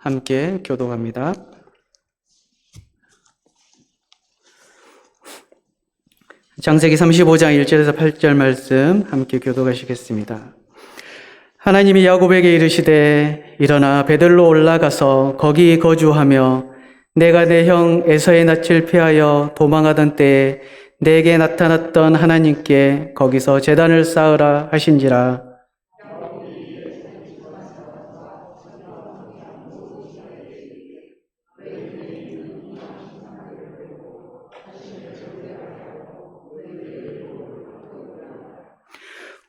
함께 교독합니다. 창세기 35장 1절에서 8절 말씀 함께 교독하시겠습니다. 하나님이 야곱에게 이르시되 일어나 베들로 올라가서 거기 거주하며 내가 내 형 에서의 낯을 피하여 도망하던 때에 내게 나타났던 하나님께 거기서 제단을 쌓으라 하신지라.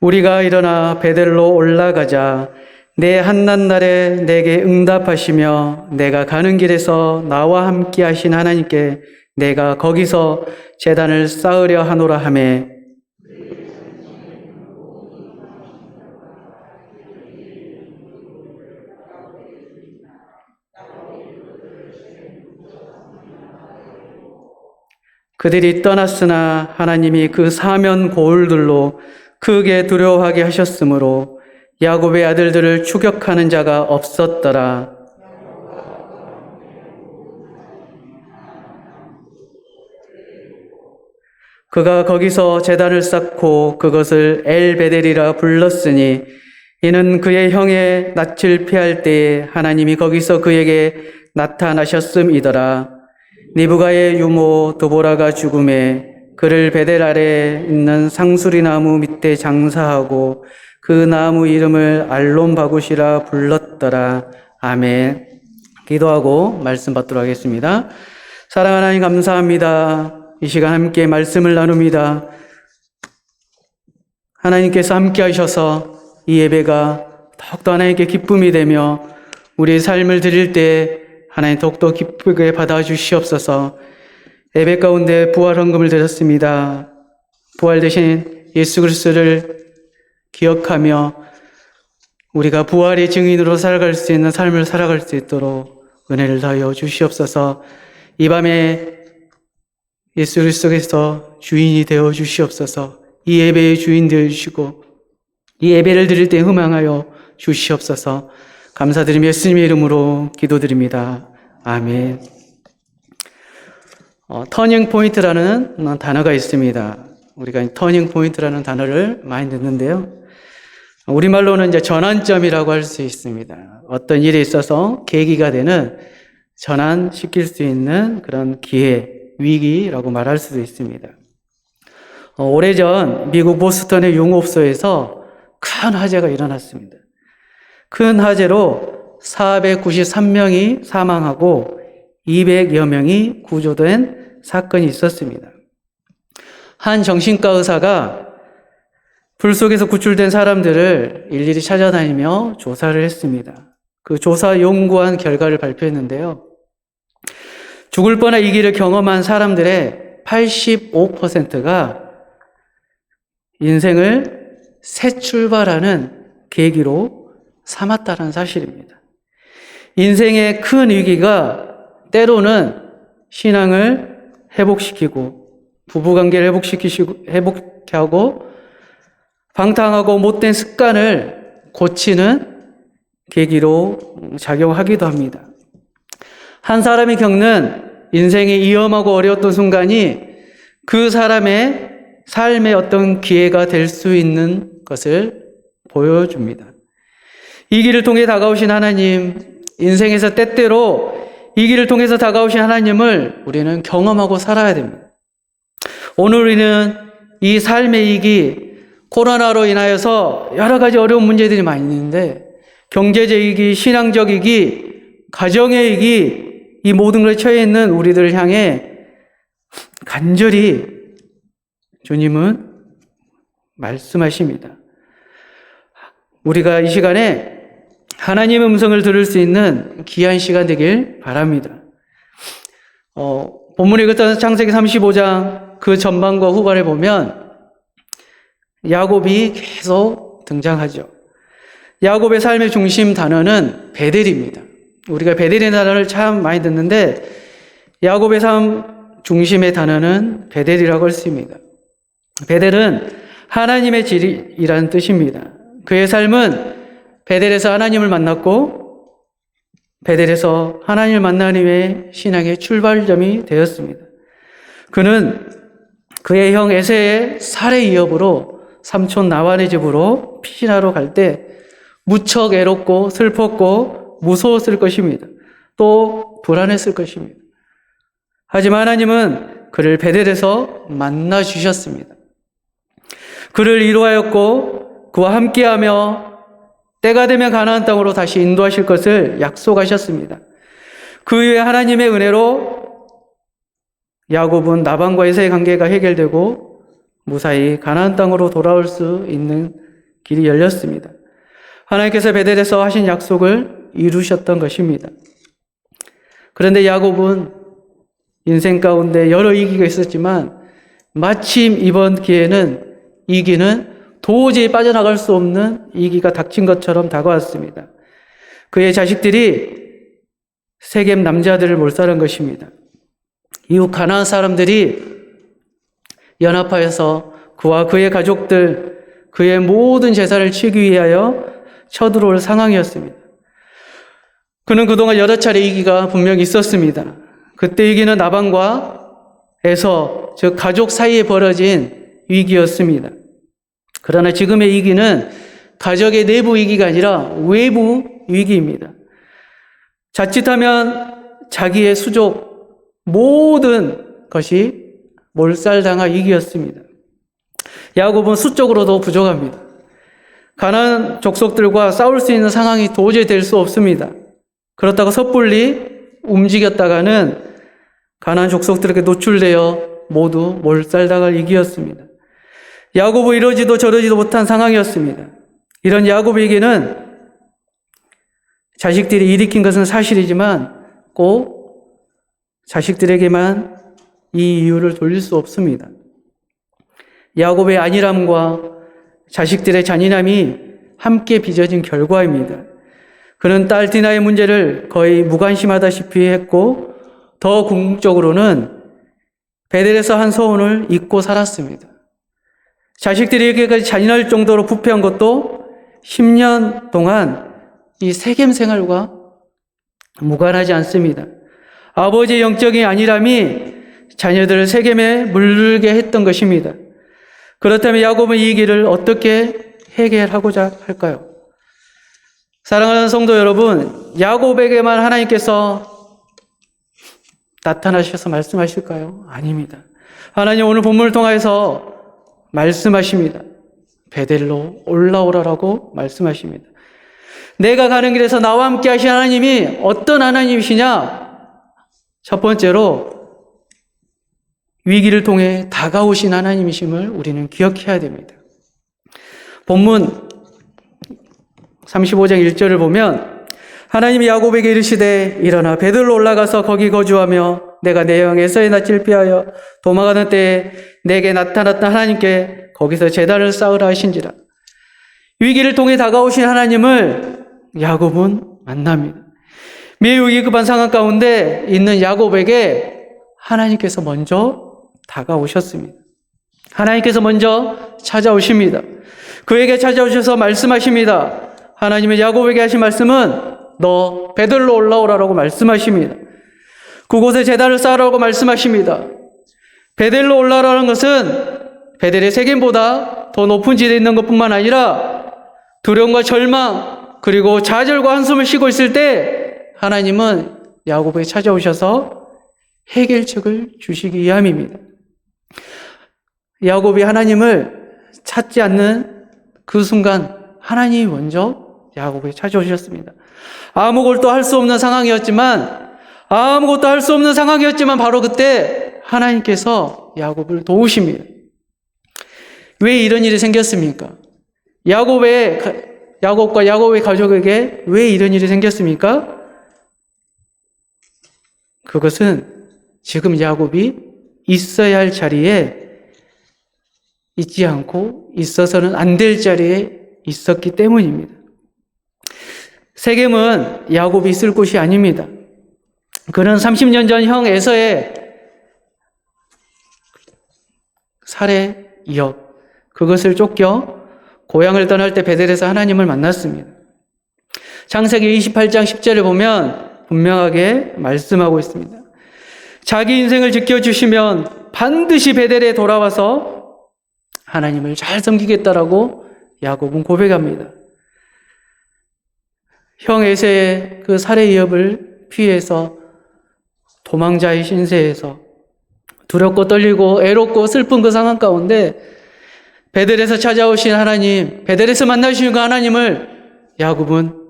우리가 일어나 베델로 올라가자 내 한낱날에 내게 응답하시며 내가 가는 길에서 나와 함께 하신 하나님께 내가 거기서 제단을 쌓으려 하노라 하매 그들이 떠났으나 하나님이 그 사면 고울들로 크게 두려워하게 하셨으므로 야곱의 아들들을 추격하는 자가 없었더라. 그가 거기서 제단을 쌓고 그것을 엘베델이라 불렀으니 이는 그의 형의 낯을 피할 때에 하나님이 거기서 그에게 나타나셨음이더라. 니브가의 유모 드보라가 죽음에 그를 베델 아래에 있는 상수리 나무 밑에 장사하고 그 나무 이름을 알론바굿이라 불렀더라. 아멘. 기도하고 말씀 받도록 하겠습니다. 사랑하는 하나님 감사합니다. 이 시간 함께 말씀을 나눕니다. 하나님께서 함께 하셔서 이 예배가 더욱더 하나님께 기쁨이 되며 우리의 삶을 드릴 때 하나님 더욱더 기쁘게 받아주시옵소서. 예배 가운데 부활 헌금을 드렸습니다. 부활되신 예수 그리스도를 기억하며 우리가 부활의 증인으로 살아갈 수 있는 삶을 살아갈 수 있도록 은혜를 다하여 주시옵소서. 이 밤에 예수 그리스도께서 주인이 되어 주시옵소서. 이 예배의 주인 되어 주시고 이 예배를 드릴 때 흥망하여 주시옵소서. 감사드리며 예수님의 이름으로 기도드립니다. 아멘. 터닝 포인트라는 단어가 있습니다. 우리가 터닝 포인트라는 단어를 많이 듣는데요. 우리말로는 이제 전환점이라고 할 수 있습니다. 어떤 일이 있어서 계기가 되는 전환시킬 수 있는 그런 기회, 위기라고 말할 수도 있습니다. 오래전 미국 보스턴의 용업소에서 큰 화재가 일어났습니다. 큰 화재로 493명이 사망하고 200여 명이 구조된 사건이 있었습니다. 한 정신과 의사가 불 속에서 구출된 사람들을 일일이 찾아다니며 조사를 했습니다. 그 조사 연구한 결과를 발표했는데요. 죽을 뻔한 이 길을 경험한 사람들의 85%가 인생을 새 출발하는 계기로 삼았다는 사실입니다. 인생의 큰 위기가 때로는 신앙을 회복시키고 부부관계를 회복하고 방탕하고 못된 습관을 고치는 계기로 작용하기도 합니다. 한 사람이 겪는 인생의 위험하고 어려웠던 순간이 그 사람의 삶의 어떤 기회가 될 수 있는 것을 보여줍니다. 이 길을 통해 다가오신 하나님, 인생에서 때때로 이 길을 통해서 다가오신 하나님을 우리는 경험하고 살아야 됩니다. 오늘 우리는 이 삶의 위기, 코로나로 인하여서 여러 가지 어려운 문제들이 많이 있는데 경제적 위기, 신앙적 위기, 가정의 위기, 이 모든 것에 처해 있는 우리들을 향해 간절히 주님은 말씀하십니다. 우리가 이 시간에 하나님의 음성을 들을 수 있는 귀한 시간 되길 바랍니다. 본문에 읽었던 창세기 35장 그 전반과 후반에 보면 야곱이 계속 등장하죠. 야곱의 삶의 중심 단어는 베델입니다. 우리가 베델이라는 단어를 참 많이 듣는데 야곱의 삶 중심의 단어는 베델이라고 했습니다. 베델은 하나님의 질이라는 뜻입니다. 그의 삶은 베델에서 하나님을 만났고 베델에서 하나님을 만나는 후에 신앙의 출발점이 되었습니다. 그는 그의 형 에세의 살해 이업으로 삼촌 나반의 집으로 피신하러 갈 때 무척 애롭고 슬펐고 무서웠을 것입니다. 또 불안했을 것입니다. 하지만 하나님은 그를 베델에서 만나 주셨습니다. 그를 위로하였고 그와 함께하며 때가 되면 가나안 땅으로 다시 인도하실 것을 약속하셨습니다. 그 이후에 하나님의 은혜로 야곱은 라반과 에사의 관계가 해결되고 무사히 가나안 땅으로 돌아올 수 있는 길이 열렸습니다. 하나님께서 베델에서 하신 약속을 이루셨던 것입니다. 그런데 야곱은 인생 가운데 여러 위기가 있었지만 마침 이번 기회는 위기는 도저히 빠져나갈 수 없는 위기가 닥친 것처럼 다가왔습니다. 그의 자식들이 세겜 남자들을 몰살한 것입니다. 이후 가나안 사람들이 연합하여서 그와 그의 가족들, 그의 모든 재산을 치기 위하여 쳐들어올 상황이었습니다. 그는 그동안 여러 차례 위기가 분명히 있었습니다. 그때 위기는 라반과 에서, 즉 가족 사이에 벌어진 위기였습니다. 그러나 지금의 위기는 가족의 내부 위기가 아니라 외부 위기입니다. 자칫하면 자기의 수족, 모든 것이 몰살당할 위기였습니다. 야곱은 수적으로도 부족합니다. 가나안 족속들과 싸울 수 있는 상황이 도저히 될 수 없습니다. 그렇다고 섣불리 움직였다가는 가나안 족속들에게 노출되어 모두 몰살당할 위기였습니다. 야곱은 이러지도 저러지도 못한 상황이었습니다. 이런 야곱에게는 자식들이 일으킨 것은 사실이지만 꼭 자식들에게만 이 이유를 돌릴 수 없습니다. 야곱의 안일함과 자식들의 잔인함이 함께 빚어진 결과입니다. 그는 딸 디나의 문제를 거의 무관심하다시피 했고 더 궁극적으로는 베델에서 한 소원을 잊고 살았습니다. 자식들이 이렇게까지 잔인할 정도로 부패한 것도 10년 동안 이 세겜 생활과 무관하지 않습니다. 아버지의 영적인 안일함이 자녀들을 세겜에 물들게 했던 것입니다. 그렇다면 야곱은 이 길을 어떻게 해결하고자 할까요? 사랑하는 성도 여러분, 야곱에게만 하나님께서 나타나셔서 말씀하실까요? 아닙니다. 하나님 오늘 본문을 통해서 말씀하십니다. 베델로 올라오라라고 말씀하십니다. 내가 가는 길에서 나와 함께 하신 하나님이 어떤 하나님이시냐? 첫 번째로 위기를 통해 다가오신 하나님이심을 우리는 기억해야 됩니다. 본문 35장 1절을 보면 하나님이 야곱에게 이르시되 일어나 베들로 올라가서 거기 거주하며 내가 내 형 에서의 낯을 피하여 도망가는 때에 내게 나타났던 하나님께 거기서 제단을 쌓으라 하신지라. 위기를 통해 다가오신 하나님을 야곱은 만납니다. 매우 위급한 상황 가운데 있는 야곱에게 하나님께서 먼저 다가오셨습니다. 하나님께서 먼저 찾아오십니다. 그에게 찾아오셔서 말씀하십니다. 하나님의 야곱에게 하신 말씀은 너 베들로 올라오라라고 말씀하십니다. 그곳에 제단을 쌓으라고 말씀하십니다. 베델로 올라오라는 것은 베델의 세겜보다 더 높은 지대에 있는 것뿐만 아니라 두려움과 절망 그리고 좌절과 한숨을 쉬고 있을 때 하나님은 야곱에게 찾아오셔서 해결책을 주시기 위함입니다. 야곱이 하나님을 찾지 않는 그 순간 하나님이 먼저 야곱에게 찾아오셨습니다. 아무것도 할 수 없는 상황이었지만 바로 그때 하나님께서 야곱을 도우십니다. 왜 이런 일이 생겼습니까? 야곱과 야곱의 가족에게 왜 이런 일이 생겼습니까? 그것은 지금 야곱이 있어야 할 자리에 있지 않고 있어서는 안 될 자리에 있었기 때문입니다. 세겜은 야곱이 있을 곳이 아닙니다. 그는 30년 전 형 에서의 살해 이업, 그것을 쫓겨 고향을 떠날 때 베델에서 하나님을 만났습니다. 창세기 28장 10절을 보면 분명하게 말씀하고 있습니다. 자기 인생을 지켜주시면 반드시 베델에 돌아와서 하나님을 잘 섬기겠다라고 야곱은 고백합니다. 형 에서의 그 살해 위협을 피해서 도망자의 신세에서 두렵고 떨리고 애롭고 슬픈 그 상황 가운데 베델에서 찾아오신 하나님, 베델에서 만나신 그 하나님을 야곱은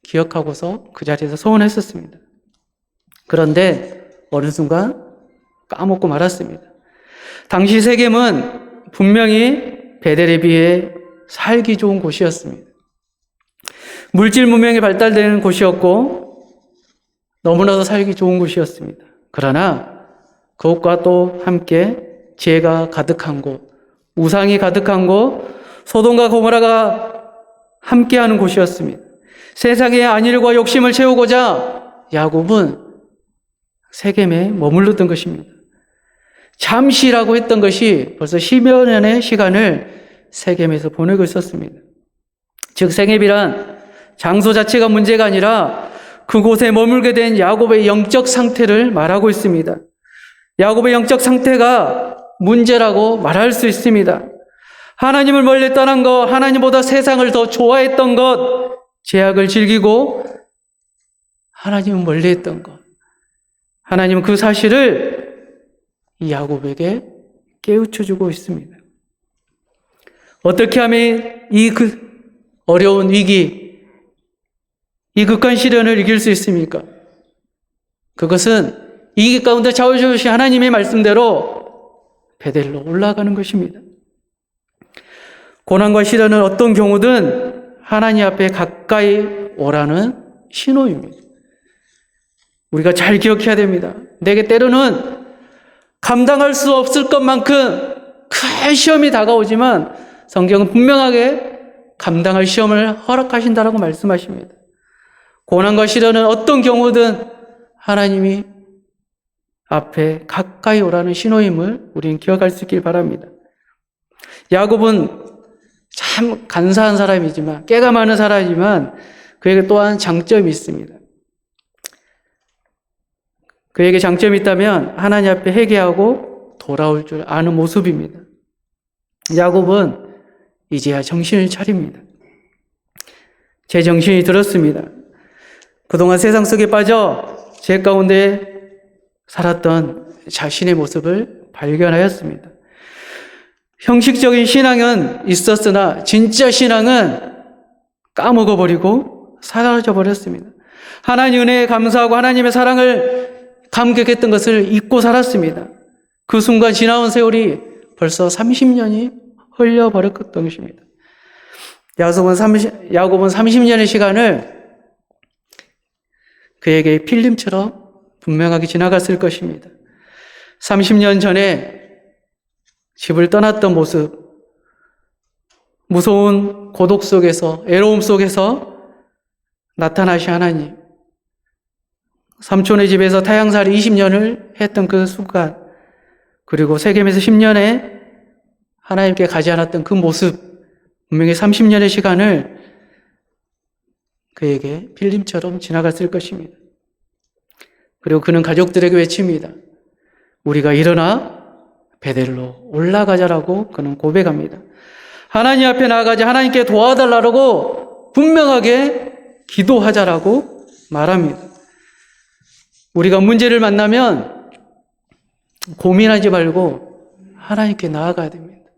기억하고서 그 자리에서 소원했었습니다. 그런데 어느 순간 까먹고 말았습니다. 당시 세겜은 분명히 베델에 비해 살기 좋은 곳이었습니다. 물질 문명이 발달되는 곳이었고 너무나도 살기 좋은 곳이었습니다. 그러나 그것과 또 함께 죄가 가득한 곳, 우상이 가득한 곳, 소돔과 고모라가 함께하는 곳이었습니다. 세상의 안일과 욕심을 채우고자 야곱은 세겜에 머물렀던 것입니다. 잠시라고 했던 것이 벌써 10여 년의 시간을 세겜에서 보내고 있었습니다. 즉 세겜이란 장소 자체가 문제가 아니라 그곳에 머물게 된 야곱의 영적 상태를 말하고 있습니다. 야곱의 영적 상태가 문제라고 말할 수 있습니다. 하나님을 멀리 떠난 것, 하나님보다 세상을 더 좋아했던 것, 죄악을 즐기고 하나님을 멀리했던 것. 하나님은 그 사실을 이 야곱에게 깨우쳐주고 있습니다. 어떻게 하면 이 어려운 위기, 이 극한 시련을 이길 수 있습니까? 그것은 이 길 가운데 자우주신 하나님의 말씀대로 베델로 올라가는 것입니다. 고난과 시련은 어떤 경우든 하나님 앞에 가까이 오라는 신호입니다. 우리가 잘 기억해야 됩니다. 내게 때로는 감당할 수 없을 것만큼 큰 시험이 다가오지만 성경은 분명하게 감당할 시험을 허락하신다라고 말씀하십니다. 고난과 시련은 어떤 경우든 하나님이 앞에 가까이 오라는 신호임을 우리는 기억할 수 있길 바랍니다. 야곱은 참 간사한 사람이지만, 깨가 많은 사람이지만 그에게 또한 장점이 있습니다. 그에게 장점이 있다면 하나님 앞에 회개하고 돌아올 줄 아는 모습입니다. 야곱은 이제야 정신을 차립니다. 제 정신이 들었습니다. 그동안 세상 속에 빠져 죄 가운데 살았던 자신의 모습을 발견하였습니다. 형식적인 신앙은 있었으나 진짜 신앙은 까먹어버리고 사라져버렸습니다. 하나님 은혜에 감사하고 하나님의 사랑을 감격했던 것을 잊고 살았습니다. 그 순간 지나온 세월이 벌써 30년이 흘려버렸던 것입니다. 야곱은 30년의 시간을 그에게 필름처럼 분명하게 지나갔을 것입니다. 30년 전에 집을 떠났던 모습, 무서운 고독 속에서, 애로움 속에서 나타나신 하나님, 삼촌의 집에서 타향살이 20년을 했던 그 순간, 그리고 세겜에서 10년에 하나님께 가지 않았던 그 모습, 분명히 30년의 시간을 그에게 필름처럼 지나갔을 것입니다. 그리고 그는 가족들에게 외칩니다. 우리가 일어나 베델로 올라가자라고 그는 고백합니다. 하나님 앞에 나아가자, 하나님께 도와달라고 분명하게 기도하자라고 말합니다. 우리가 문제를 만나면 고민하지 말고 하나님께 나아가야 됩니다.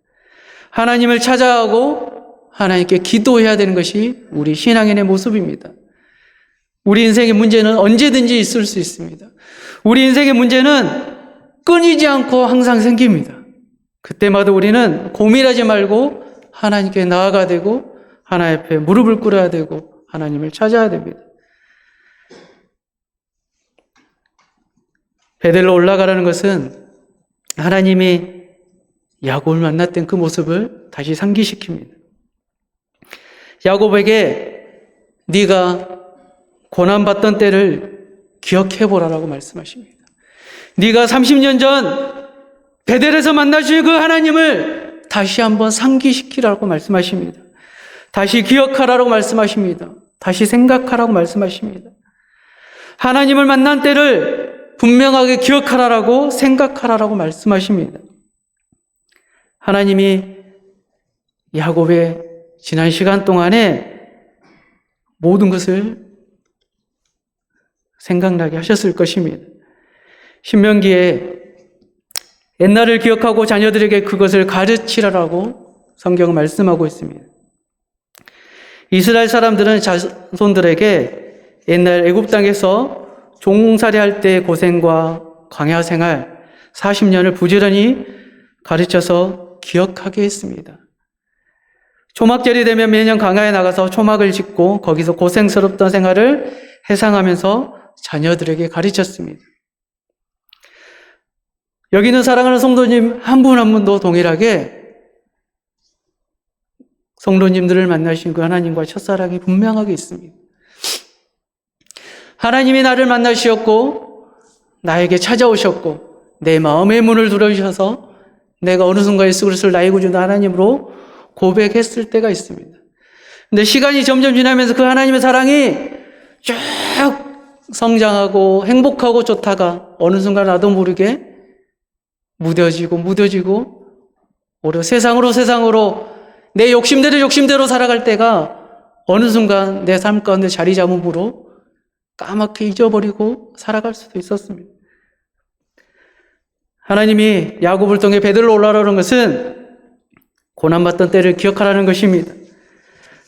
하나님을 찾아가고 하나님께 기도해야 되는 것이 우리 신앙인의 모습입니다. 우리 인생의 문제는 언제든지 있을 수 있습니다. 우리 인생의 문제는 끊이지 않고 항상 생깁니다. 그때마다 우리는 고민하지 말고 하나님께 나아가야 되고 하나님 앞에 무릎을 꿇어야 되고 하나님을 찾아야 됩니다. 베델로 올라가라는 것은 하나님이 야곱을 만났던 그 모습을 다시 상기시킵니다. 야곱에게 네가 고난받던 때를 기억해보라라고 말씀하십니다. 네가 30년 전 베델에서 만나신 그 하나님을 다시 한번 상기시키라고 말씀하십니다. 다시 기억하라고 말씀하십니다. 다시 생각하라고 말씀하십니다. 하나님을 만난 때를 분명하게 기억하라라고 생각하라라고 말씀하십니다. 하나님이 야곱의 지난 시간 동안에 모든 것을 생각나게 하셨을 것입니다. 신명기에 옛날을 기억하고 자녀들에게 그것을 가르치라라고 성경은 말씀하고 있습니다. 이스라엘 사람들은 자손들에게 옛날 애굽 땅에서 종살이할 때의 고생과 광야 생활 40년을 부지런히 가르쳐서 기억하게 했습니다. 초막절이 되면 매년 광야에 나가서 초막을 짓고 거기서 고생스럽던 생활을 회상하면서 자녀들에게 가르쳤습니다. 여기 있는 사랑하는 성도님 한 분 한 분도 동일하게 성도님들을 만나신 그 하나님과 첫사랑이 분명하게 있습니다. 하나님이 나를 만나시었고 나에게 찾아오셨고 내 마음의 문을 들어주셔서 내가 어느 순간 예수 그리스도를 나의 구주 하나님으로 고백했을 때가 있습니다. 근데 시간이 점점 지나면서 그 하나님의 사랑이 쭉 성장하고 행복하고 좋다가 어느 순간 나도 모르게 무뎌지고 오히려 세상으로 내 욕심대로 살아갈 때가 어느 순간 내 삶 가운데 자리 잡음으로 까맣게 잊어버리고 살아갈 수도 있었습니다. 하나님이 야곱을 통해 베들로 올라오라는 것은 고난받던 때를 기억하라는 것입니다.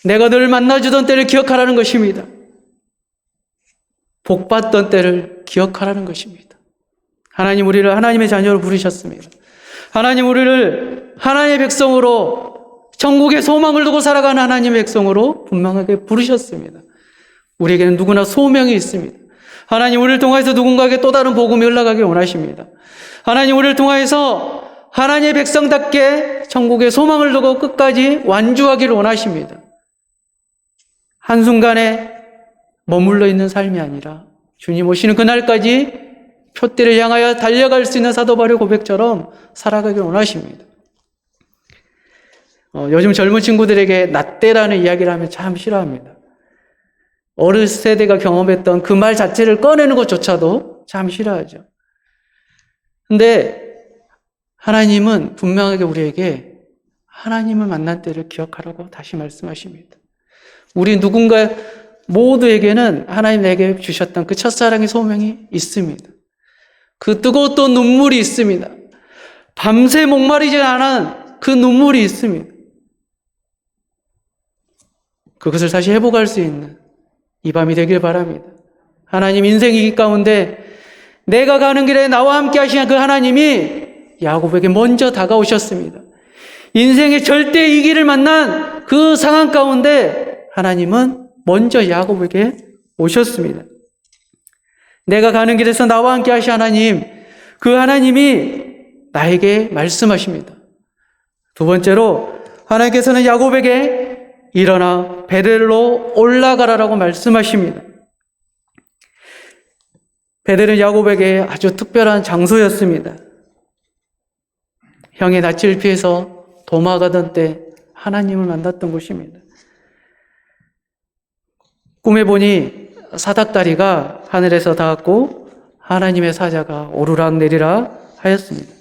내가 늘 만나주던 때를 기억하라는 것입니다. 복받던 때를 기억하라는 것입니다. 하나님 우리를 하나님의 자녀로 부르셨습니다. 하나님 우리를 하나님의 백성으로 천국의 소망을 두고 살아가는 하나님의 백성으로 분명하게 부르셨습니다. 우리에게는 누구나 소명이 있습니다. 하나님 우리를 통해서 누군가에게 또 다른 복음이 흘러가길 원하십니다. 하나님 우리를 통해서 하나님의 백성답게 천국의 소망을 두고 끝까지 완주하기를 원하십니다. 한순간에 머물러 있는 삶이 아니라 주님 오시는 그날까지 표대를 향하여 달려갈 수 있는 사도 바울의 고백처럼 살아가길 원하십니다. 요즘 젊은 친구들에게 낫대라는 이야기를 하면 참 싫어합니다. 어른 세대가 경험했던 그 말 자체를 꺼내는 것조차도 참 싫어하죠. 근데 하나님은 분명하게 우리에게 하나님을 만난 때를 기억하라고 다시 말씀하십니다. 우리 누군가 모두에게는 하나님 내게 주셨던 그 첫사랑의 소명이 있습니다. 그 뜨거웠던 눈물이 있습니다. 밤새 목마르지 않은 그 눈물이 있습니다. 그것을 다시 회복할 수 있는 이 밤이 되길 바랍니다. 하나님 인생 위기 가운데 내가 가는 길에 나와 함께 하시는 그 하나님이 야곱에게 먼저 다가오셨습니다. 인생의 절대 위기를 만난 그 상황 가운데 하나님은 먼저 야곱에게 오셨습니다. 내가 가는 길에서 나와 함께 하신 하나님, 그 하나님이 나에게 말씀하십니다. 두 번째로 하나님께서는 야곱에게 일어나 베델로 올라가라라고 말씀하십니다. 베델은 야곱에게 아주 특별한 장소였습니다. 형의 낯을 피해서 도망가던 때 하나님을 만났던 곳입니다. 꿈에 보니 사닥다리가 하늘에서 닿았고 하나님의 사자가 오르락내리락 하였습니다.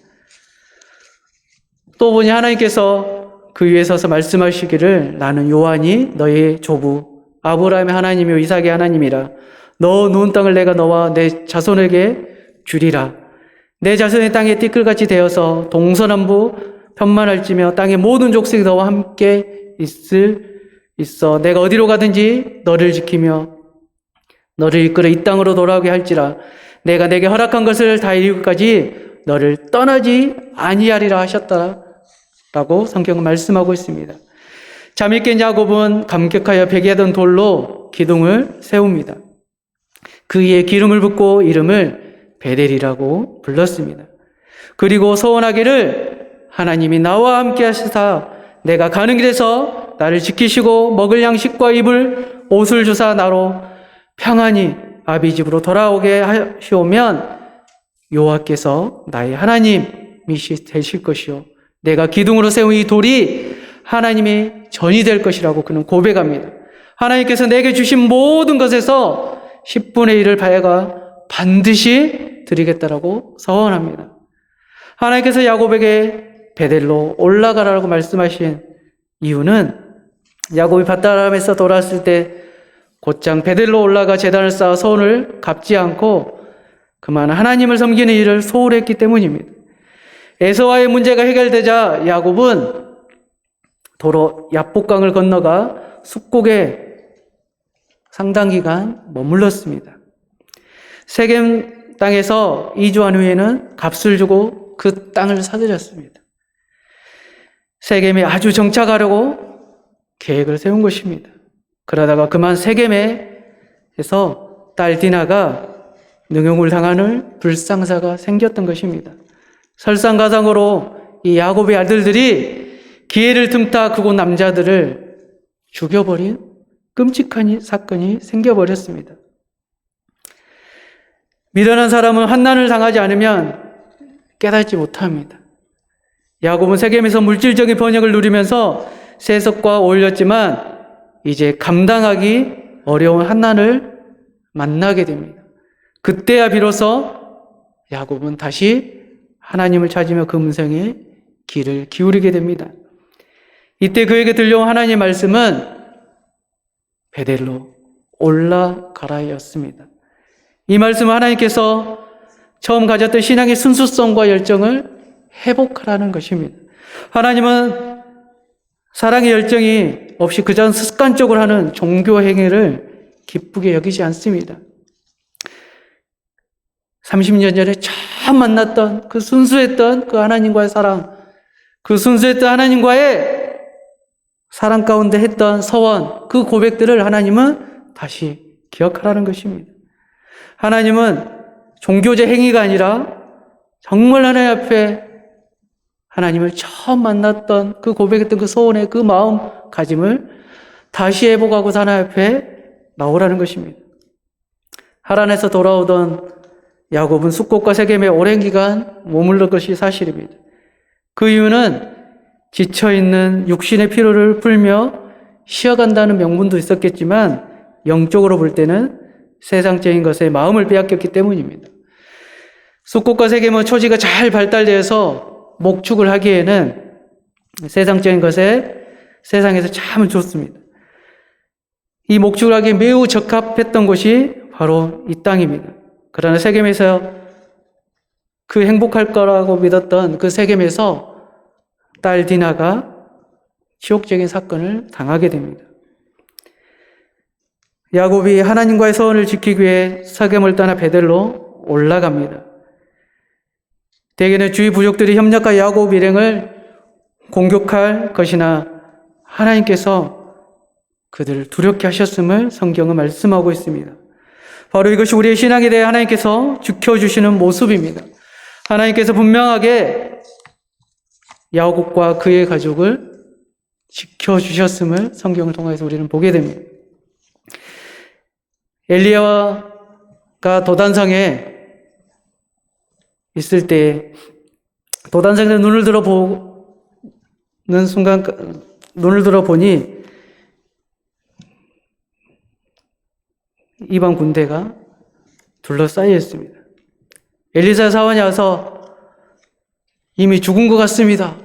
또 보니 하나님께서 그 위에 서서 말씀하시기를 나는 요한이 너의 조부 아브라함의 하나님이요 이삭의 하나님이라. 너 누운 땅을 내가 너와 내 자손에게 주리라. 내 자손의 땅에 띠끌같이 되어서 동서남북 편만할지며 땅의 모든 족속이 너와 함께 있어. 내가 어디로 가든지 너를 지키며 너를 이끌어 이 땅으로 돌아오게 할지라. 내가 내게 허락한 것을 다 이루기까지 너를 떠나지 아니하리라 하셨다 라고 성경은 말씀하고 있습니다. 잠이 깬 야곱은 감격하여 베개하던 돌로 기둥을 세웁니다. 그 위에 기름을 붓고 이름을 베델이라고 불렀습니다. 그리고 소원하기를 하나님이 나와 함께 하시사 내가 가는 길에서 나를 지키시고 먹을 양식과 입을 옷을 주사 나로 평안히 아비 집으로 돌아오게 하시오면 여호와께서 나의 하나님이 되실 것이요 내가 기둥으로 세운 이 돌이 하나님의 전이 될 것이라고 그는 고백합니다. 하나님께서 내게 주신 모든 것에서 10분의 1을 바야가 반드시 드리겠다라고 서원합니다. 하나님께서 야곱에게 베델로 올라가라고 말씀하신 이유는 야곱이 밧다람에서 돌아왔을 때 곧장 베델로 올라가 제단을 쌓아 소원을 갚지 않고 그만 하나님을 섬기는 일을 소홀히 했기 때문입니다. 에서와의 문제가 해결되자 야곱은 도로 야복강을 건너가 숲곡에 상당 기간 머물렀습니다. 세겜 땅에서 이주한 후에는 값을 주고 그 땅을 사들였습니다. 세겜에 아주 정착하려고 계획을 세운 것입니다. 그러다가 그만 세겜에서 딸 디나가 능욕을 당하는 불상사가 생겼던 것입니다. 설상가상으로 이 야곱의 아들들이 기회를 틈타 그곳 남자들을 죽여버린 끔찍한 사건이 생겨버렸습니다. 미련한 사람은 환난을 당하지 않으면 깨닫지 못합니다. 야곱은 세겜에서 물질적인 번영을 누리면서 세속과 어울렸지만 이제 감당하기 어려운 환난을 만나게 됩니다. 그때야 비로소 야곱은 다시 하나님을 찾으며 그 음성에 귀를 기울이게 됩니다. 이때 그에게 들려온 하나님의 말씀은 베델로 올라가라였습니다. 이 말씀은 하나님께서 처음 가졌던 신앙의 순수성과 열정을 회복하라는 것입니다. 하나님은 사랑의 열정이 없이 그저 습관적으로 하는 종교 행위를 기쁘게 여기지 않습니다. 30년 전에 처음 만났던 그 순수했던 그 하나님과의 사랑, 그 순수했던 하나님과의 사랑 가운데 했던 서원, 그 고백들을 하나님은 다시 기억하라는 것입니다. 하나님은 종교적 행위가 아니라 정말 하나님 앞에 하나님을 처음 만났던 그 고백했던 그 소원의 그 마음가짐을 다시 회복하고 하나님 앞에 나오라는 것입니다. 하란에서 돌아오던 야곱은 숫곳과 세겜에 오랜 기간 머물러 것이 사실입니다. 그 이유는 지쳐있는 육신의 피로를 풀며 쉬어간다는 명분도 있었겠지만 영적으로 볼 때는 세상적인 것에 마음을 빼앗겼기 때문입니다. 숫곳과 세겜은 초지가 잘 발달되어서 목축을 하기에는 세상적인 것에 세상에서 참 좋습니다. 이 목축을 하기에 매우 적합했던 곳이 바로 이 땅입니다. 그러나 세겜에서 그 행복할 거라고 믿었던 그 세겜에서 딸 디나가 치욕적인 사건을 당하게 됩니다. 야곱이 하나님과의 서원을 지키기 위해 세겜을 떠나 베델로 올라갑니다. 대개는 주위 부족들이 협력하여 야곱 일행을 공격할 것이나 하나님께서 그들을 두렵게 하셨음을 성경은 말씀하고 있습니다. 바로 이것이 우리의 신앙에 대해 하나님께서 지켜주시는 모습입니다. 하나님께서 분명하게 야곱과 그의 가족을 지켜주셨음을 성경을 통해서 우리는 보게 됩니다. 엘리야가 도단성에 있을 때 도단성에 눈을 들어보는 순간 눈을 들어보니 이방 군대가 둘러싸여 있습니다. 엘리사 사원이 와서 이미 죽은 것 같습니다.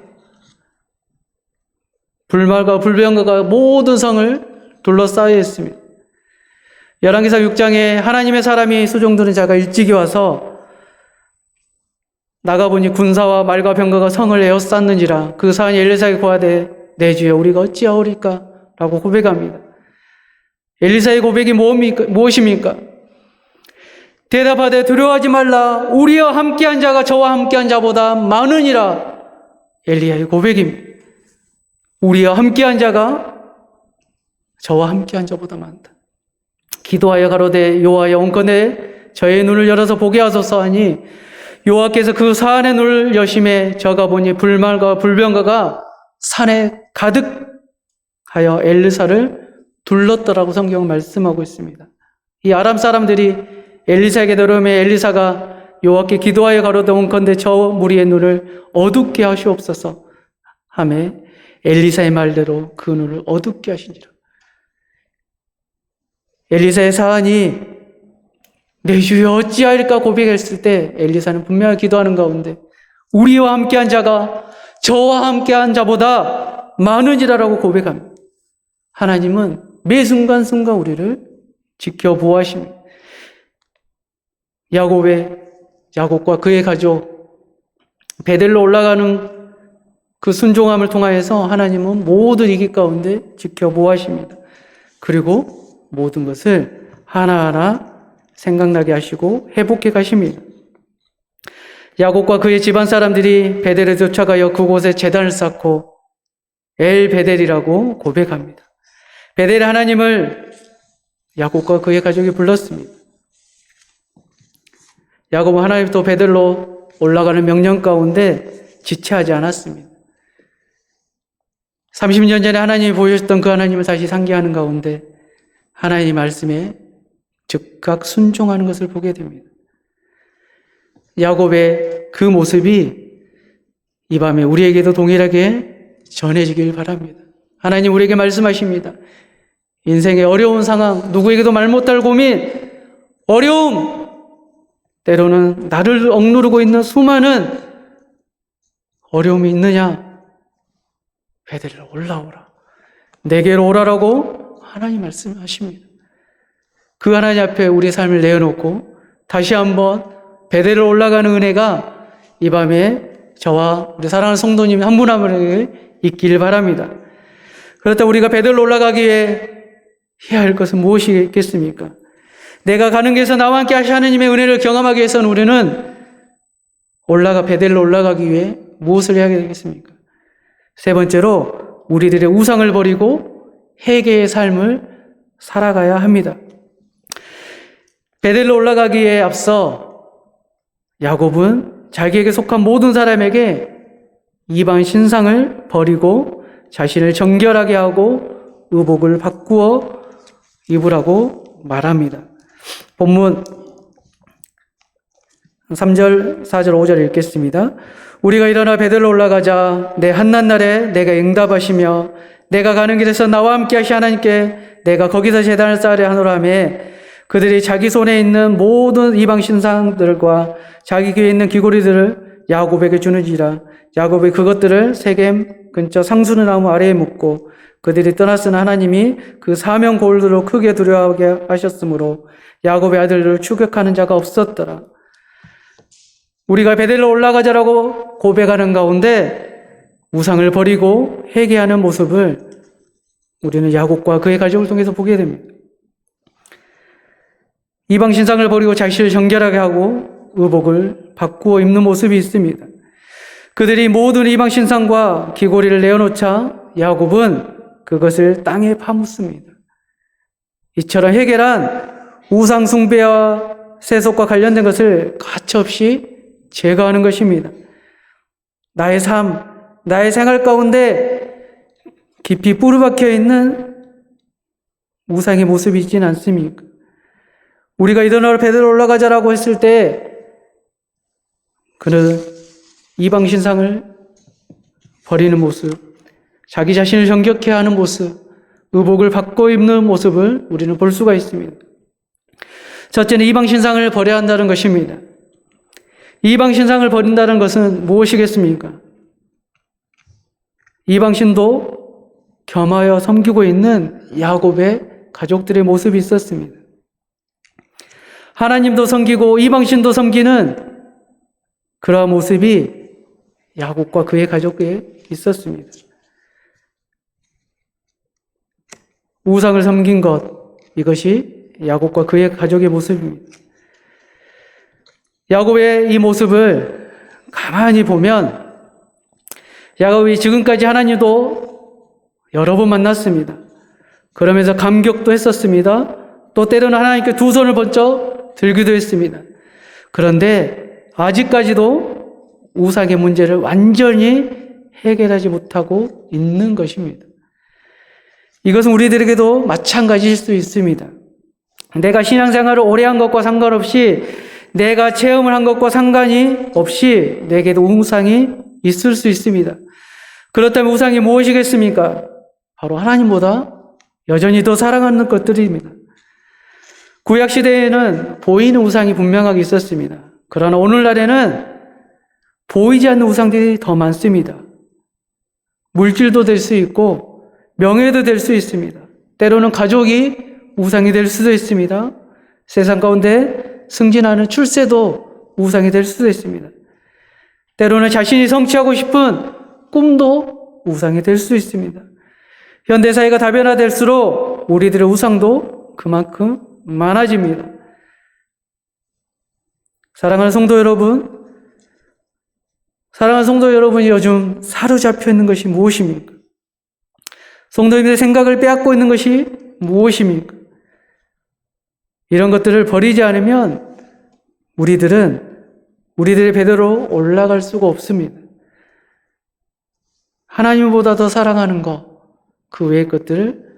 불말과 불병거가 모든 성을 둘러싸여 있습니다. 열왕기상 6장에 하나님의 사람이 수종드는 자가 일찍이 와서 나가보니 군사와 말과 병거가 성을 에워쌌는지라 그 사안이 엘리사에게 고하되 내 주여 우리가 어찌하오리까? 라고 고백합니다. 엘리사의 고백이 무엇입니까? 대답하되 두려워하지 말라 우리와 함께한 자가 저와 함께한 자보다 많으니라. 엘리야의 고백입니다. 우리와 함께한 자가 저와 함께한 자보다 많다. 기도하여 가로되 여호와여 온건대 저의 눈을 열어서 보게 하소서 하니 여호와께서 그 산의 눈을 여심해 저가 보니 불말과 불병거가 산에 가득하여 엘리사를 둘렀더라고 성경은 말씀하고 있습니다. 이 아람 사람들이 엘리사에게 들어오매 엘리사가 여호와께 기도하여 가로되 온건대 저 무리의 눈을 어둡게 하시옵소서 하매 엘리사의 말대로 그 눈을 어둡게 하신지라. 엘리사의 사안이 내 주여 어찌하리까 고백했을 때 엘리사는 분명히 기도하는 가운데 우리와 함께한 자가 저와 함께한 자보다 많으니라라고 고백합니다. 하나님은 매 순간순간 우리를 지켜보아십니다. 야곱과 그의 가족 베델로 올라가는 그 순종함을 통하여서 하나님은 모든 위기 가운데 지켜보아십니다. 그리고 모든 것을 하나하나 생각나게 하시고 회복해 가십니다. 야곱과 그의 집안 사람들이 베델에 쫓아가여 그곳에 제단을 쌓고 엘 베델이라고 고백합니다. 베델의 하나님을 야곱과 그의 가족이 불렀습니다. 야곱은 하나님부터 베델로 올라가는 명령 가운데 지체하지 않았습니다. 30년 전에 하나님이 보여주셨던 그 하나님을 다시 상기하는 가운데 하나님의 말씀에 즉각 순종하는 것을 보게 됩니다. 야곱의 그 모습이 이 밤에 우리에게도 동일하게 전해지길 바랍니다. 하나님 우리에게 말씀하십니다. 인생의 어려운 상황, 누구에게도 말 못할 고민, 어려움, 때로는 나를 억누르고 있는 수많은 어려움이 있느냐? 베델로 올라오라. 내게로 오라라고 하나님 말씀하십니다. 그 하나님 앞에 우리 삶을 내어놓고 다시 한번 베델로 올라가는 은혜가 이 밤에 저와 우리 사랑하는 성도님 한 분 한 분에게 있기를 바랍니다. 그렇다 우리가 베델로 올라가기 위해 해야 할 것은 무엇이 있겠습니까? 내가 가는 길에서 나와 함께 하시 하나님의 은혜를 경험하기 위해서는 우리는 베델로 올라가기 위해 무엇을 해야 되겠습니까? 세 번째로 우리들의 우상을 버리고 회개의 삶을 살아가야 합니다. 베델로 올라가기에 앞서 야곱은 자기에게 속한 모든 사람에게 이방 신상을 버리고 자신을 정결하게 하고 의복을 바꾸어 입으라고 말합니다. 본문 3절, 4절, 5절 읽겠습니다. 우리가 일어나 베델로 올라가자 내 한낱날에 내가 응답하시며 내가 가는 길에서 나와 함께 하시 하나님께 내가 거기서 제단을 쌓으려 하노라 하며 그들이 자기 손에 있는 모든 이방 신상들과 자기 귀에 있는 귀고리들을 야곱에게 주는지라. 야곱이 그것들을 세겜 근처 상수르 나무 아래에 묻고 그들이 떠났으나 하나님이 그 사명 골드로 크게 두려워하게 하셨으므로 야곱의 아들들을 추격하는 자가 없었더라. 우리가 베델로 올라가자라고 고백하는 가운데 우상을 버리고 회개하는 모습을 우리는 야곱과 그의 가족을 통해서 보게 됩니다. 이방 신상을 버리고 자신을 정결하게 하고 의복을 바꾸어 입는 모습이 있습니다. 그들이 모든 이방 신상과 귀고리를 내어놓자 야곱은 그것을 땅에 파묻습니다. 이처럼 회개란 우상 숭배와 세속과 관련된 것을 가차없이 제거하는 것입니다. 나의 삶, 나의 생활 가운데 깊이 뿌리박혀 있는 우상의 모습이 있지는 않습니까? 우리가 일어나 베델로 올라가자라고 했을 때 그는 이방 신상을 버리는 모습, 자기 자신을 정결케 하는 모습, 의복을 바꿔 입는 모습을 우리는 볼 수가 있습니다. 첫째는 이방 신상을 버려야 한다는 것입니다. 이방 신상을 버린다는 것은 무엇이겠습니까? 이방 신도 겸하여 섬기고 있는 야곱의 가족들의 모습이 있었습니다. 하나님도 섬기고 이방 신도 섬기는 그러한 모습이 야곱과 그의 가족에 있었습니다. 우상을 섬긴 것, 이것이 야곱과 그의 가족의 모습입니다. 야곱의 이 모습을 가만히 보면 야곱이 지금까지 하나님도 여러 번 만났습니다. 그러면서 감격도 했었습니다. 또 때로는 하나님께 두 손을 번쩍 들기도 했습니다. 그런데 아직까지도 우상의 문제를 완전히 해결하지 못하고 있는 것입니다. 이것은 우리들에게도 마찬가지일 수 있습니다. 내가 신앙생활을 오래 한 것과 상관없이 내가 체험을 한 것과 상관이 없이 내게도 우상이 있을 수 있습니다. 그렇다면 우상이 무엇이겠습니까? 바로 하나님보다 여전히 더 사랑하는 것들입니다. 구약 시대에는 보이는 우상이 분명하게 있었습니다. 그러나 오늘날에는 보이지 않는 우상들이 더 많습니다. 물질도 될 수 있고 명예도 될 수 있습니다. 때로는 가족이 우상이 될 수도 있습니다. 세상 가운데 승진하는 출세도 우상이 될 수도 있습니다. 때로는 자신이 성취하고 싶은 꿈도 우상이 될 수 있습니다. 현대사회가 다변화될수록 우리들의 우상도 그만큼 많아집니다. 사랑하는 성도 여러분이 요즘 사로잡혀 있는 것이 무엇입니까? 성도님들의 생각을 빼앗고 있는 것이 무엇입니까? 이런 것들을 버리지 않으면 우리들의 배대로 올라갈 수가 없습니다. 하나님보다 더 사랑하는 것, 그 외의 것들을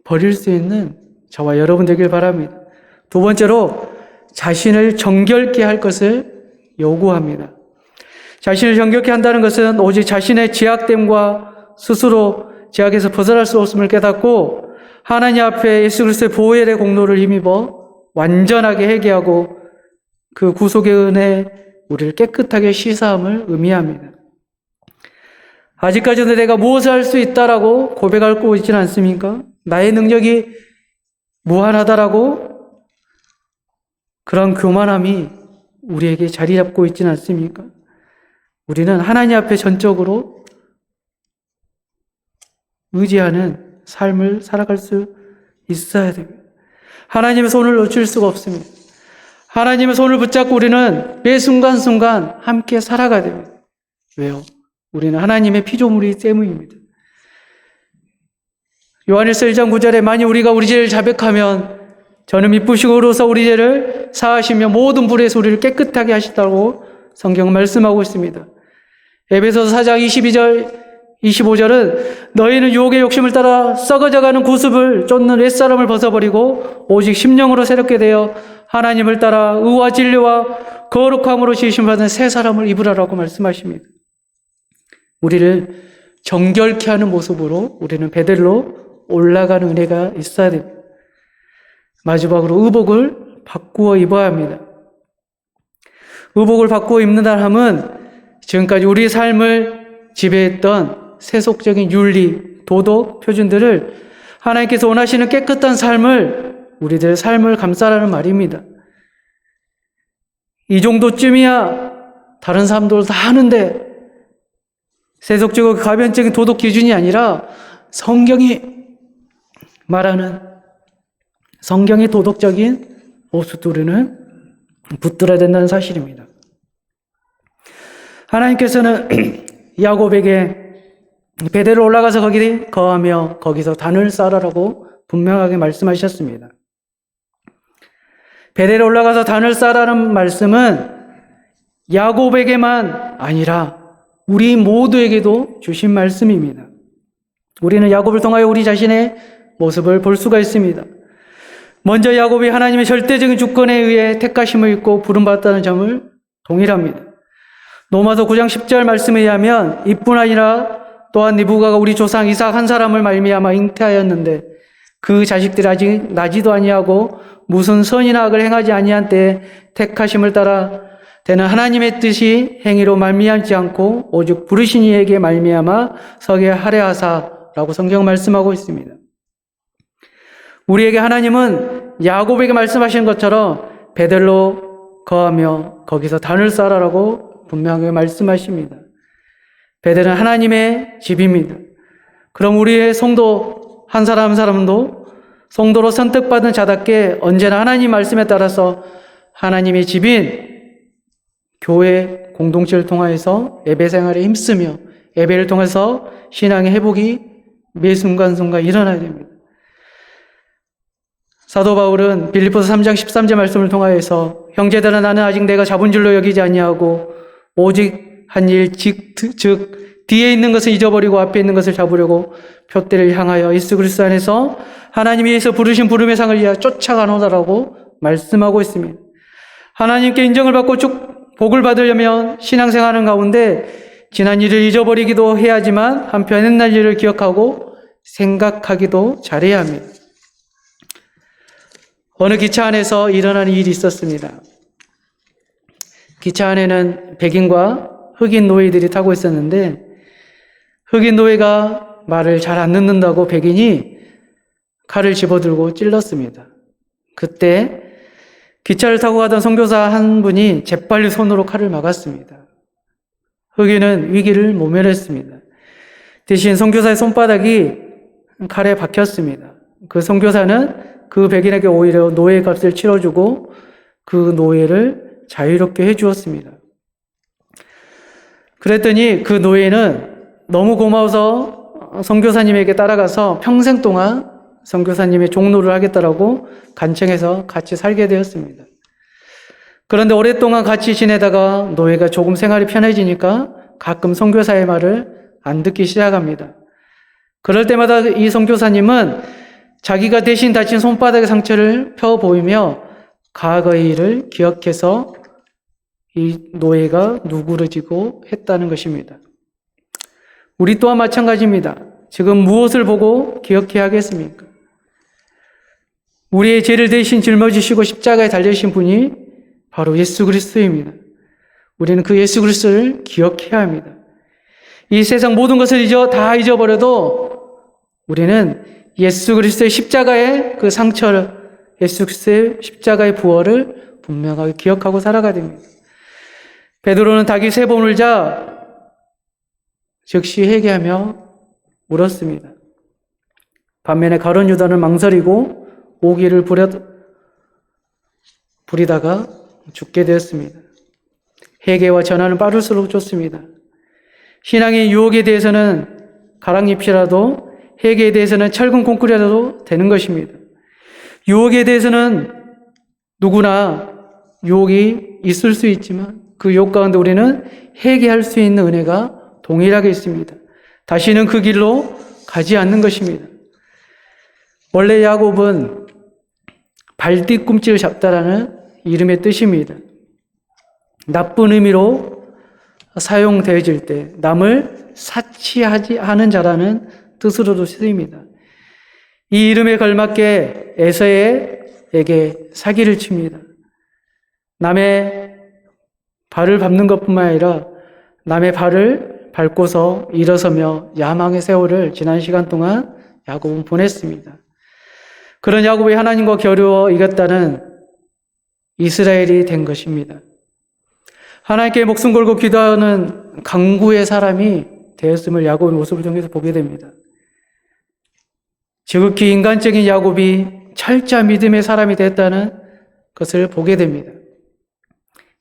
버릴 수 있는 저와 여러분 되길 바랍니다. 두 번째로 자신을 정결케 할 것을 요구합니다. 자신을 정결케 한다는 것은 오직 자신의 죄악됨과 스스로 죄악에서 벗어날 수 없음을 깨닫고 하나님 앞에 예수 그리스도의 보혈의 공로를 힘입어 완전하게 회개하고 그 구속의 은혜 우리를 깨끗하게 씻어함을 의미합니다. 아직까지도 내가 무엇을 할 수 있다라고 고백하고 있지는 않습니까? 나의 능력이 무한하다라고 그런 교만함이 우리에게 자리 잡고 있지는 않습니까? 우리는 하나님 앞에 전적으로 의지하는 삶을 살아갈 수 있어야 됩니다. 하나님의 손을 놓칠 수가 없습니다. 하나님의 손을 붙잡고 우리는 매 순간순간 함께 살아가야 됩니다. 왜요? 우리는 하나님의 피조물이기 때문입니다. 요한일서 1장 9절에 만일 우리가 우리 죄를 자백하면 저는 미쁘시고 의로워서 우리 죄를 사하시며 모든 불에서 우리를 깨끗하게 하시다고 성경은 말씀하고 있습니다. 에베소서 4장 22절 25절은 너희는 유혹의 욕심을 따라 썩어져가는 구습을 쫓는 옛사람을 벗어버리고 오직 심령으로 새롭게 되어 하나님을 따라 의와 진리와 거룩함으로 지으심받은 새 사람을 입으라라고 말씀하십니다. 우리를 정결케 하는 모습으로 우리는 베델로 올라가는 은혜가 있어야 됩니다. 마지막으로 의복을 바꾸어 입어야 합니다. 의복을 바꾸어 입는다 함은 지금까지 우리의 삶을 지배했던 세속적인 윤리, 도덕, 표준들을 하나님께서 원하시는 깨끗한 삶을 우리들의 삶을 감싸라는 말입니다. 이 정도쯤이야 다른 사람들 다 하는데 세속적이고 가변적인 도덕 기준이 아니라 성경이 말하는 성경의 도덕적인 모습들은 붙들어야 된다는 사실입니다. 하나님께서는 야곱에게 베델로 올라가서 거기 거하며 거기서 단을 쌓으라고 분명하게 말씀하셨습니다. 베델로 올라가서 단을 쌓으라는 말씀은 야곱에게만 아니라 우리 모두에게도 주신 말씀입니다. 우리는 야곱을 통하여 우리 자신의 모습을 볼 수가 있습니다. 먼저 야곱이 하나님의 절대적인 주권에 의해 택하심을 입고 부름받았다는 점을 동일합니다. 로마서 9장 10절 말씀에 의하면 이뿐 아니라 또한 리브가가 우리 조상 이삭 한 사람을 말미암아 잉태하였는데 그 자식들이 아직 나지도 아니하고 무슨 선이나 악을 행하지 아니한 때에 택하심을 따라 되는 하나님의 뜻이 행위로 말미암지 않고 오직 부르신 이에게 말미암아 서게 하려 하사라고 성경 말씀하고 있습니다. 우리에게 하나님은 야곱에게 말씀하신 것처럼 베델로 거하며 거기서 단을 쌓으라고 분명하게 말씀하십니다. 베델은 하나님의 집입니다. 그럼 우리의 성도 한 사람 한 사람도 성도로 선택받은 자답게 언제나 하나님 말씀에 따라서 하나님의 집인 교회 공동체를 통하여서 예배 생활에 힘쓰며 예배를 통해서 신앙의 회복이 매 순간순간 일어나야 됩니다. 사도 바울은 빌립보서 3장 13절 말씀을 통하여서 형제들아 나는 아직 내가 잡은 줄로 여기지 아니하고 오직 한 일 즉 뒤에 있는 것을 잊어버리고 앞에 있는 것을 잡으려고 표대를 향하여 예수 그리스도 안에서 하나님이 위해서 부르신 부름의 상을 위하여 쫓아가노다라고 말씀하고 있습니다. 하나님께 인정을 받고 쭉 복을 받으려면 신앙생활하는 가운데 지난 일을 잊어버리기도 해야 하지만 한편 옛날 일을 기억하고 생각하기도 잘해야 합니다. 어느 기차 안에서 일어나는 일이 있었습니다. 기차 안에는 백인과 흑인 노예들이 타고 있었는데 흑인 노예가 말을 잘 안 듣는다고 백인이 칼을 집어들고 찔렀습니다. 그때 기차를 타고 가던 선교사 한 분이 재빨리 손으로 칼을 막았습니다. 흑인은 위기를 모면했습니다. 대신 선교사의 손바닥이 칼에 박혔습니다. 그 선교사는 그 백인에게 오히려 노예 값을 치러주고 그 노예를 자유롭게 해주었습니다. 그랬더니 그 노예는 너무 고마워서 선교사님에게 따라가서 평생 동안 선교사님의 종로를 하겠다라고 간청해서 같이 살게 되었습니다. 그런데 오랫동안 같이 지내다가 노예가 조금 생활이 편해지니까 가끔 선교사의 말을 안 듣기 시작합니다. 그럴 때마다 이 선교사님은 자기가 대신 다친 손바닥의 상처를 펴 보이며 과거의 일을 기억해서 이 노예가 누그러지고 했다는 것입니다. 우리 또한 마찬가지입니다. 지금 무엇을 보고 기억해야 하겠습니까? 우리의 죄를 대신 짊어지시고 십자가에 달리신 분이 바로 예수 그리스도입니다. 우리는 그 예수 그리스도를 기억해야 합니다. 이 세상 모든 것을 다 잊어버려도 우리는 예수 그리스도의 십자가의 그 상처를, 예수 그리스도의 십자가의 부활을 분명하게 기억하고 살아가야 됩니다. 베드로는 닭이 3번 울자 즉시 회개하며 울었습니다. 반면에 가룟 유다는 망설이고 오기를 부리다가 죽게 되었습니다. 회개와 전화는 빠를수록 좋습니다. 신앙의 유혹에 대해서는 가랑잎이라도, 회개에 대해서는 철근 콩쿨이라도 되는 것입니다. 유혹에 대해서는 누구나 유혹이 있을 수 있지만 그 유혹 가운데 우리는 회개할 수 있는 은혜가 동일하게 있습니다. 다시는 그 길로 가지 않는 것입니다. 원래 야곱은 발뒤꿈치를 잡다라는 이름의 뜻입니다. 나쁜 의미로 사용되어질 때 남을 사치하지 않은 자라는 뜻으로도 쓰입니다. 이 이름에 걸맞게 에서에게 사기를 칩니다. 남의 발을 밟는 것뿐만 아니라 남의 발을 밟고서 일어서며 야망의 세월을 지난 시간 동안 야곱은 보냈습니다. 그런 야곱이 하나님과 겨루어 이겼다는 이스라엘이 된 것입니다. 하나님께 목숨 걸고 기도하는 강구의 사람이 되었음을 야곱의 모습을 통해서 보게 됩니다. 지극히 인간적인 야곱이 철저한 믿음의 사람이 됐다는 것을 보게 됩니다.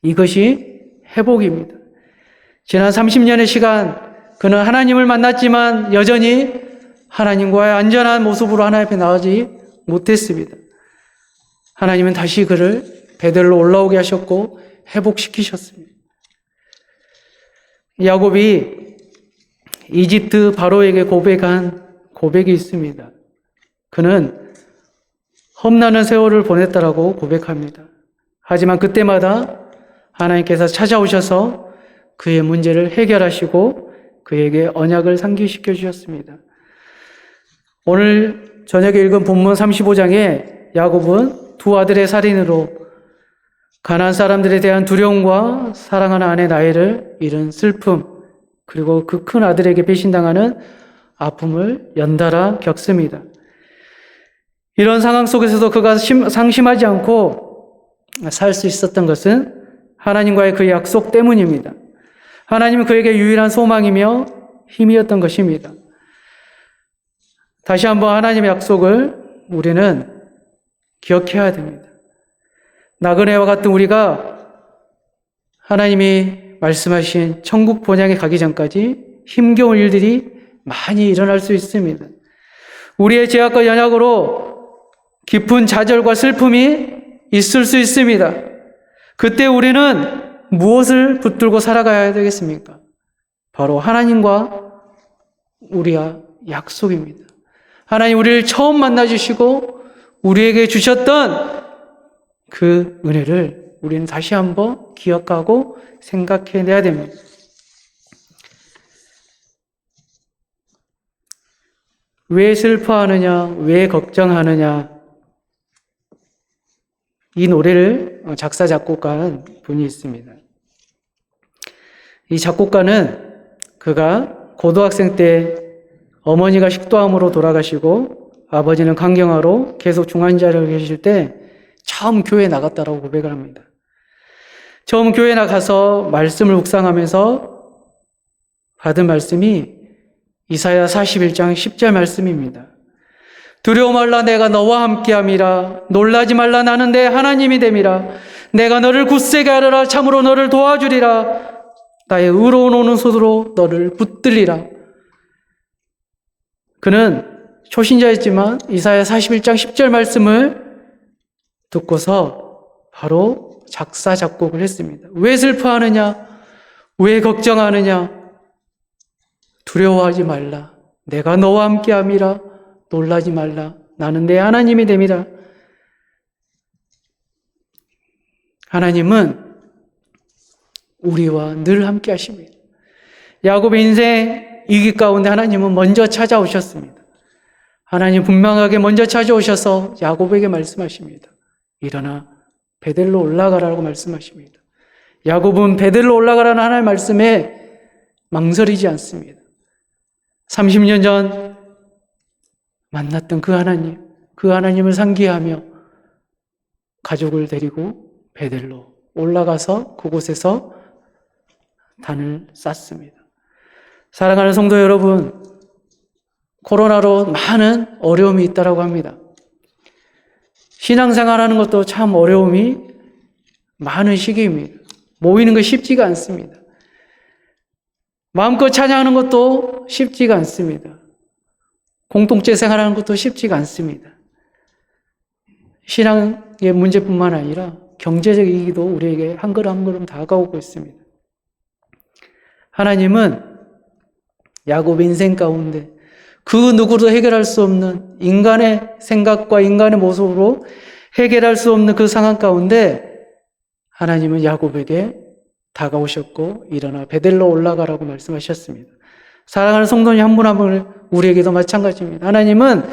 이것이 회복입니다. 지난 30년의 시간 그는 하나님을 만났지만 여전히 하나님과의 안전한 모습으로 하나님 앞에 나오지 못했습니다. 하나님은 다시 그를 베델로 올라오게 하셨고 회복시키셨습니다. 야곱이 이집트 바로에게 고백한 고백이 있습니다. 그는 험난한 세월을 보냈다라고 고백합니다. 하지만 그때마다 하나님께서 찾아오셔서 그의 문제를 해결하시고 그에게 언약을 상기시켜 주셨습니다. 오늘 저녁에 읽은 본문 35장에 야곱은 두 아들의 살인으로 가나안 사람들에 대한 두려움과 사랑하는 아내 라헬을 잃은 슬픔, 그리고 그 큰 아들에게 배신당하는 아픔을 연달아 겪습니다. 이런 상황 속에서도 그가 상심하지 않고 살 수 있었던 것은 하나님과의 그 약속 때문입니다. 하나님은 그에게 유일한 소망이며 힘이었던 것입니다. 다시 한번 하나님의 약속을 우리는 기억해야 됩니다. 나그네와 같은 우리가 하나님이 말씀하신 천국 본향에 가기 전까지 힘겨운 일들이 많이 일어날 수 있습니다. 우리의 죄악과 연약으로 깊은 좌절과 슬픔이 있을 수 있습니다. 그때 우리는 무엇을 붙들고 살아가야 되겠습니까? 바로 하나님과 우리와 약속입니다. 하나님 우리를 처음 만나주시고 우리에게 주셨던 그 은혜를 우리는 다시 한번 기억하고 생각해내야 됩니다. 왜 슬퍼하느냐? 왜 걱정하느냐? 이 노래를 작사, 작곡한 분이 있습니다. 이 작곡가는 그가 고등학생 때 어머니가 식도암으로 돌아가시고 아버지는 간경화로 계속 중환자로 계실 때 처음 교회에 나갔다라고 고백을 합니다. 처음 교회에 나가서 말씀을 묵상하면서 받은 말씀이 이사야 41장 10절 말씀입니다. 두려워 말라 내가 너와 함께함이라. 놀라지 말라 나는 내 하나님이 됨이라. 내가 너를 굳세게 하리라. 참으로 너를 도와주리라. 나의 의로운 오른손으로 너를 붙들리라. 그는 초신자였지만 이사야 41장 10절 말씀을 듣고서 바로 작사 작곡을 했습니다. 왜 슬퍼하느냐? 왜 걱정하느냐? 두려워하지 말라. 내가 너와 함께함이라. 놀라지 말라. 나는 내 하나님이 됨이라. 하나님은 우리와 늘 함께 하십니다. 야곱의 인생 위기 가운데 하나님은 먼저 찾아오셨습니다. 하나님 분명하게 먼저 찾아오셔서 야곱에게 말씀하십니다. 일어나 베델로 올라가라고 말씀하십니다. 야곱은 베델로 올라가라는 하나님의 말씀에 망설이지 않습니다. 30년 전 만났던 그 하나님을 상기하며 가족을 데리고 베델로 올라가서 그곳에서 단을 쌓습니다. 사랑하는 성도 여러분, 코로나로 많은 어려움이 있다고 합니다. 신앙생활하는 것도 참 어려움이 많은 시기입니다. 모이는 거 쉽지가 않습니다. 마음껏 찬양하는 것도 쉽지가 않습니다. 공동체 생활하는 것도 쉽지가 않습니다. 신앙의 문제뿐만 아니라 경제적 이익도 우리에게 한 걸음 한 걸음 다가오고 있습니다. 하나님은 야곱의 인생 가운데 그 누구도 해결할 수 없는 인간의 생각과 인간의 모습으로 해결할 수 없는 그 상황 가운데 하나님은 야곱에게 다가오셨고 일어나 베델로 올라가라고 말씀하셨습니다. 사랑하는 성도님 한 분 한 분을 우리에게도 마찬가지입니다. 하나님은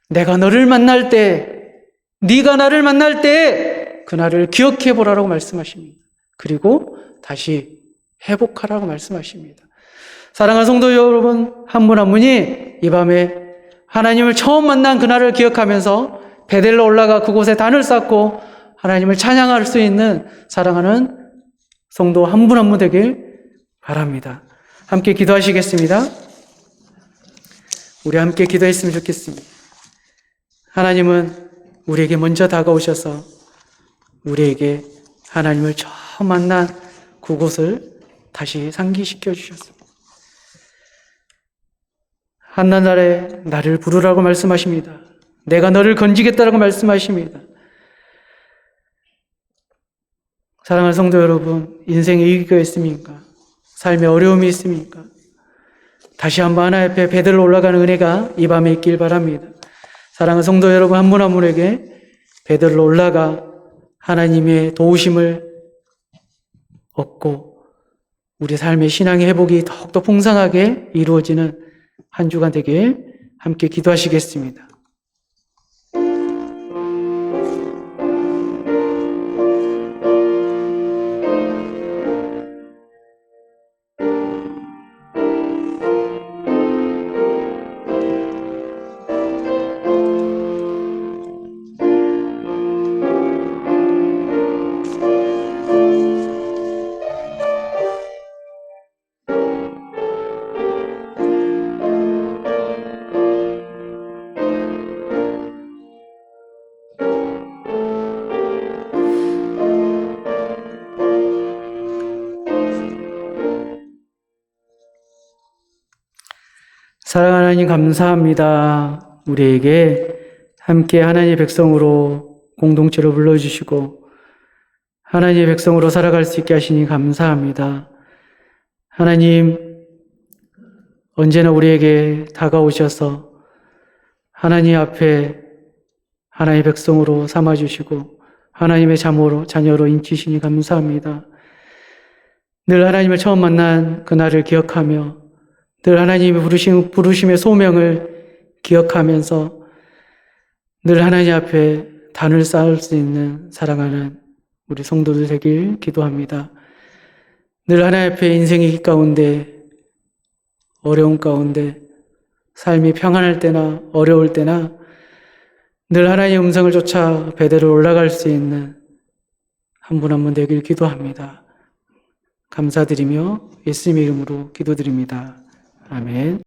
내가 너를 만날 때, 네가 나를 만날 때 그날을 기억해 보라고 말씀하십니다. 그리고 다시 회복하라고 말씀하십니다. 사랑하는 성도 여러분 한 분 한 분이 이 밤에 하나님을 처음 만난 그날을 기억하면서 베델로 올라가 그곳에 단을 쌓고 하나님을 찬양할 수 있는 사랑하는 성도 한 분 한 분 되길 바랍니다. 함께 기도하시겠습니다. 우리 함께 기도했으면 좋겠습니다. 하나님은 우리에게 먼저 다가오셔서 우리에게 하나님을 처음 만난 그곳을 다시 상기시켜 주셨습니다. 한나날에 나를 부르라고 말씀하십니다. 내가 너를 건지겠다라고 말씀하십니다. 사랑하는 성도 여러분, 인생에 위기가 있습니까? 삶에 어려움이 있습니까? 다시 한번 하나님 앞에 베델로 올라가는 은혜가 이 밤에 있길 바랍니다. 사랑하는 성도 여러분 한 분 한 분에게 베델로 올라가 하나님의 도우심을 얻고 우리 삶의 신앙의 회복이 더욱더 풍성하게 이루어지는 한 주간 되길 함께 기도하시겠습니다. 사랑하는 하나님 감사합니다. 우리에게 함께 하나님의 백성으로 공동체로 불러주시고 하나님의 백성으로 살아갈 수 있게 하시니 감사합니다. 하나님 언제나 우리에게 다가오셔서 하나님 앞에 하나님의 백성으로 삼아주시고 하나님의 자녀로 인치시니 감사합니다. 늘 하나님을 처음 만난 그날을 기억하며 늘 하나님의 부르심의 소명을 기억하면서 늘 하나님 앞에 단을 쌓을 수 있는 사랑하는 우리 성도들 되길 기도합니다. 늘 하나님 앞에 인생의 가운데, 어려운 가운데, 삶이 평안할 때나 어려울 때나 늘 하나님의 음성을 쫓아 베델로 올라갈 수 있는 한 분 한 분 되길 기도합니다. 감사드리며 예수님의 이름으로 기도드립니다. 아멘.